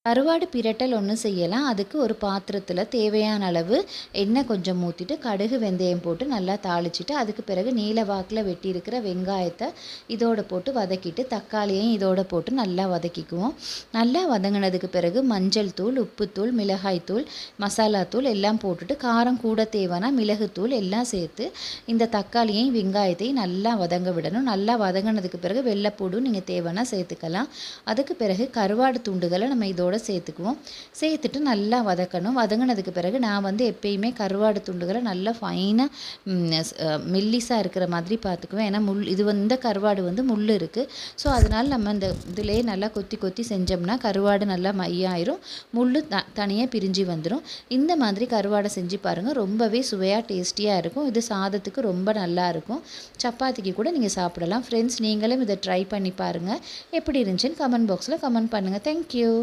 கருவாடு பிரட்டல் ஒன்று செய்யலாம். அதுக்கு ஒரு பாத்திரத்தில் தேவையான அளவு எண்ணெய் கொஞ்சம் ஊற்றிட்டு கடுகு வெந்தயம் போட்டு நல்லா தாளிச்சிட்டு அதுக்கு பிறகு நீல வாக்கில் வெட்டி இருக்கிற வெங்காயத்தை இதோடு போட்டு வதக்கிட்டு தக்காளியையும் இதோடு போட்டு நல்லா வதக்கிக்குவோம். நல்லா வதங்கினதுக்கு பிறகு மஞ்சள் தூள், உப்புத்தூள், மிளகாய்த்தூள், மசாலாத்தூள் எல்லாம் போட்டுட்டு காரம் கூட தேவைன்னா மிளகுத்தூள் எல்லாம் சேர்த்து இந்த தக்காளியையும் வெங்காயத்தையும் நல்லா வதங்க விடணும். நல்லா வதங்கினதுக்கு பிறகு வெள்ளைப்பூடும் நீங்கள் தேவைன்னா சேர்த்துக்கலாம். அதுக்கு பிறகு கருவாடு துண்டுகளை நம்ம இதோட சேர்த்துக்குவோம். சேர்த்துட்டு நல்லா வதக்கணும். வதங்கினதுக்கு பிறகு நான் எப்பயுமே கருவாடு துண்டுகளை நல்லா ஃபைனாக மெல்லிஸாக இருக்கிற மாதிரி பார்த்துக்குவேன். ஏன்னா இந்த கருவாடு முள் இருக்குது. ஸோ அதனால் நம்ம இந்த இதிலே நல்லா கொத்தி கொத்தி செஞ்சோம்னா கருவாடு நல்லா மையாயிரும், முள் தனியாக பிரிஞ்சு வந்துடும். இந்த மாதிரி கருவாடை செஞ்சு பாருங்கள், ரொம்பவே சுவையாக டேஸ்டியாக இருக்கும். இது சாதத்துக்கு ரொம்ப நல்லா இருக்கும். சப்பாத்திக்கு கூட நீங்கள் சாப்பிடலாம். ஃப்ரெண்ட்ஸ், நீங்களும் இதை ட்ரை பண்ணி பாருங்கள். எப்படி இருந்துச்சுன்னு கமெண்ட் பாக்ஸில் கமெண்ட் பண்ணுங்கள். தேங்க்யூ.